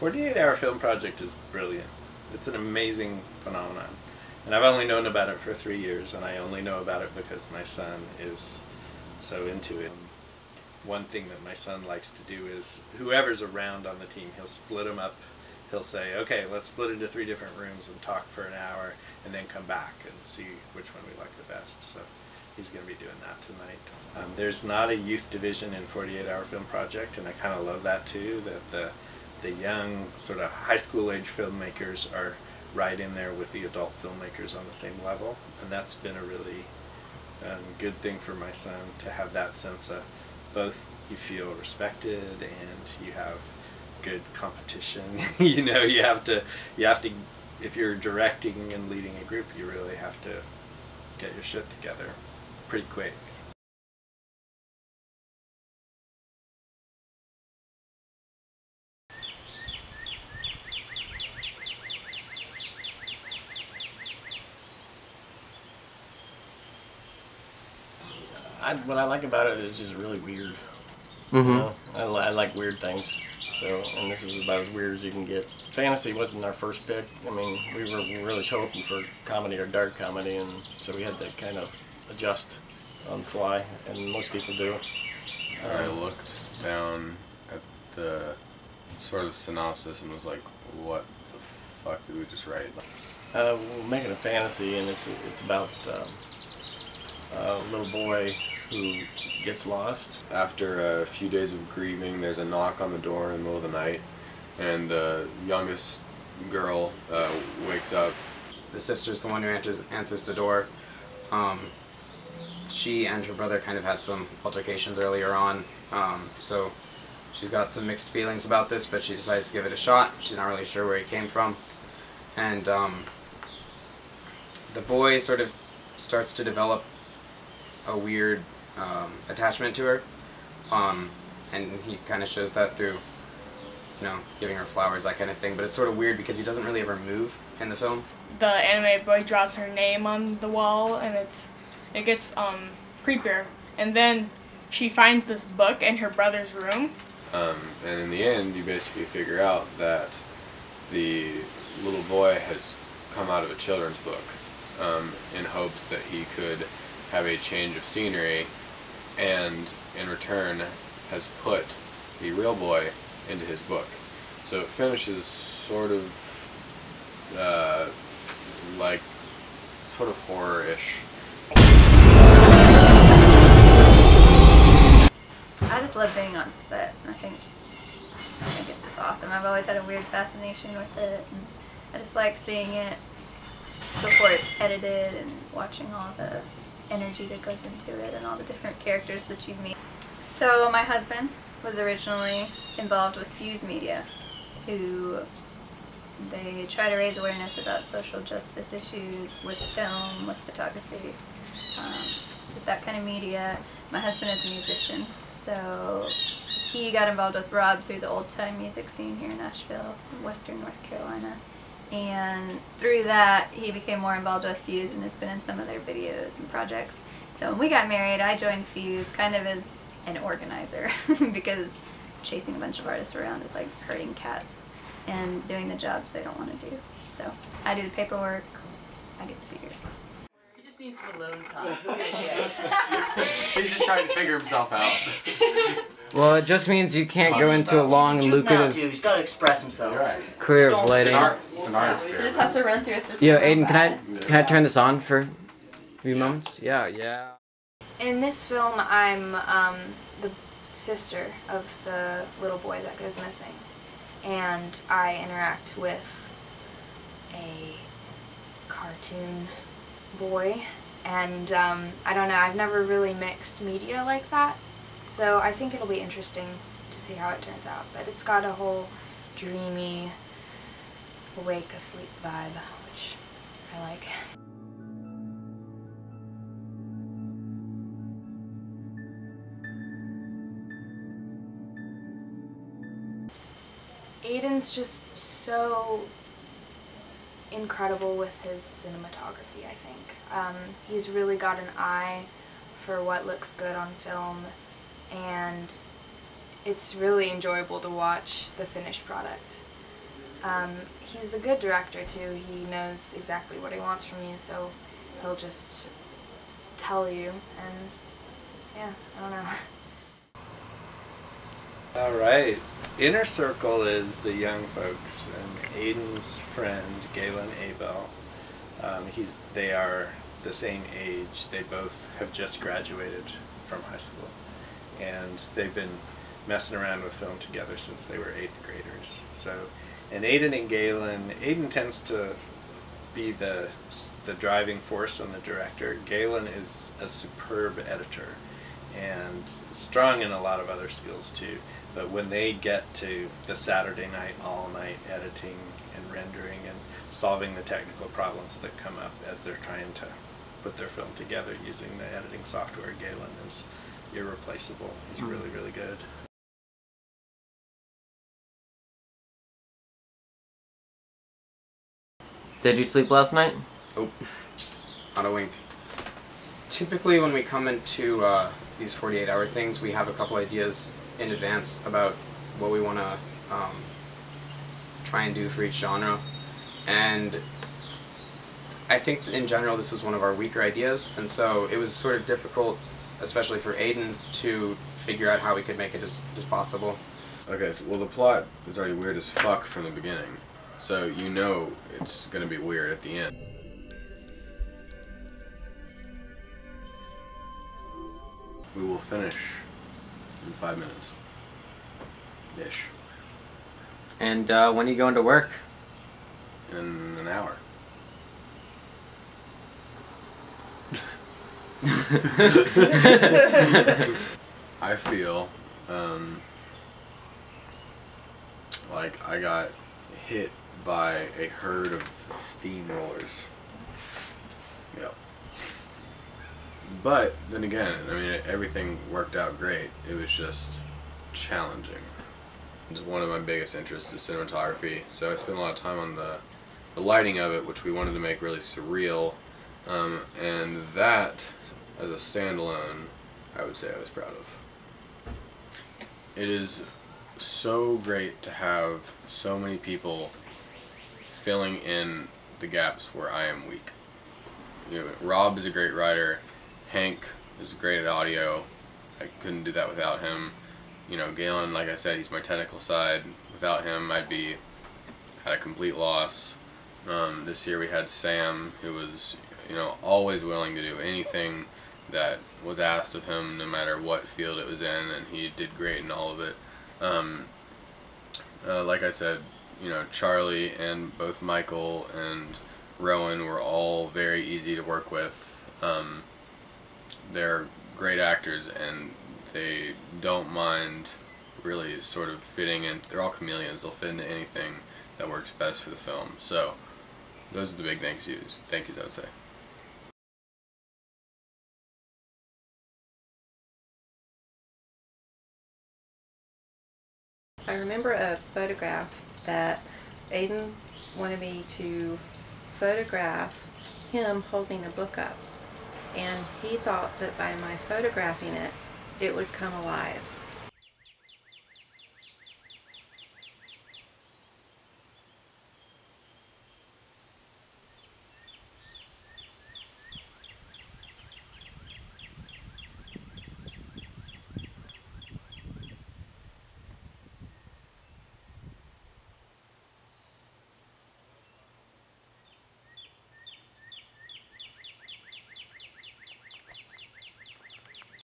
48-hour film project is brilliant. It's an amazing phenomenon. And I've only known about it for 3 years, and I only know about it because my son is so into it. One thing that my son likes to do is, whoever's around on the team, he'll split them up. He'll say, okay, let's split into 3 different rooms and talk for an hour, and then come back and see which one we like the best. So he's going to be doing that tonight. There's not a youth division in 48-hour film project, and I kind of love that too, that the young sort of high school age filmmakers are right in there with the adult filmmakers on the same level, and that's been a really good thing for my son, to have that sense of both you feel respected and you have good competition. You know, you have to, if you're directing and leading a group, you really have to get your shit together pretty quick. What I like about it is just really weird. Mm-hmm. You know? I like weird things. So, and this is about as weird as you can get. Fantasy wasn't our first pick. I mean, we were really hoping for comedy or dark comedy, and so we had to kind of adjust on the fly, and most people do. I looked down at the sort of synopsis and was like, what the fuck did we just write? We're making a fantasy, and it's about a little boy who gets lost. After a few days of grieving, there's a knock on the door in the middle of the night, and the youngest girl wakes up. The sister's the one who answers the door. She and her brother kind of had some altercations earlier on, so she's got some mixed feelings about this, but she decides to give it a shot. She's not really sure where he came from. And the boy sort of starts to develop a weird attachment to her, and he kind of shows that through, you know, giving her flowers, that kind of thing. But it's sort of weird because he doesn't really ever move in the film. The animated boy draws her name on the wall, and it gets creepier. And then she finds this book in her brother's room. And in the end, you basically figure out that the little boy has come out of a children's book in hopes that he could have a change of scenery, and in return has put the real boy into his book. So it finishes sort of like sort of horror-ish. I just love being on set. I think it's just awesome. I've always had a weird fascination with it, and I just like seeing it before it's edited and watching all the energy that goes into it and all the different characters that you meet. So my husband was originally involved with Fuse Media, who they try to raise awareness about social justice issues with film, with photography, with that kind of media. My husband is a musician, so he got involved with Rob through the old-time music scene here in Nashville, Western North Carolina. And through that, he became more involved with Fuse and has been in some of their videos and projects. So when we got married, I joined Fuse kind of as an organizer because chasing a bunch of artists around is like herding cats and doing the jobs they don't want to do. So I do the paperwork, I get to be here. He just needs some alone time. He's just trying to figure himself out. Well, it just means you can't go into a long and lucrative He's got to express himself. career of lighting. It's an art experiment. He just has to run through a system. Yo, Aiden, can I turn this on for a few moments? Yeah. In this film, I'm the sister of the little boy that goes missing, and I interact with a cartoon boy, and I don't know, I've never really mixed media like that, so I think it'll be interesting to see how it turns out, but it's got a whole dreamy, awake, asleep vibe, which I like. Aiden's just so incredible with his cinematography, I think. He's really got an eye for what looks good on film, and it's really enjoyable to watch the finished product. He's a good director too. He knows exactly what he wants from you, so he'll just tell you, and yeah, I don't know. Alright, Inner Circle is the young folks, and Aiden's friend, Galen Abel, they are the same age. They both have just graduated from high school, and they've been messing around with film together since they were 8th graders. So, and Aiden and Galen, Aiden tends to be the driving force and the director. Galen is a superb editor and strong in a lot of other skills too. But when they get to the Saturday night, all night editing and rendering and solving the technical problems that come up as they're trying to put their film together using the editing software, Galen is irreplaceable. He's really, really good. Did you sleep last night? Oh, not a wink. Typically when we come into these 48-hour things, we have a couple ideas in advance about what we want to try and do for each genre, and I think in general this is one of our weaker ideas, and so it was sort of difficult, especially for Aiden, to figure out how we could make it as possible. Okay, so, well, the plot is already weird as fuck from the beginning, so you know it's gonna be weird at the end. We will finish in 5 minutes. Ish. And when are you going to work? In an hour. I feel like I got hit by a herd of steamrollers. Yep. But then again, I mean, everything worked out great. It was just challenging. One of my biggest interests is cinematography, so I spent a lot of time on the lighting of it, which we wanted to make really surreal, and that, as a standalone, I would say I was proud of. It is so great to have so many people filling in the gaps where I am weak. You know, Rob is a great writer. Hank is great at audio. I couldn't do that without him. You know, Galen, like I said, he's my technical side. Without him, I'd be at a complete loss. This year we had Sam, who was, you know, always willing to do anything that was asked of him, no matter what field it was in, and he did great in all of it. Like I said, you know, Charlie and both Michael and Rowan were all very easy to work with. They're great actors, and they don't mind really sort of fitting in. They're all chameleons. They'll fit into anything that works best for the film. So those are the big thank yous, I would say. I remember a photograph that Aiden wanted me to photograph him holding a book up, and he thought that by my photographing it, it would come alive.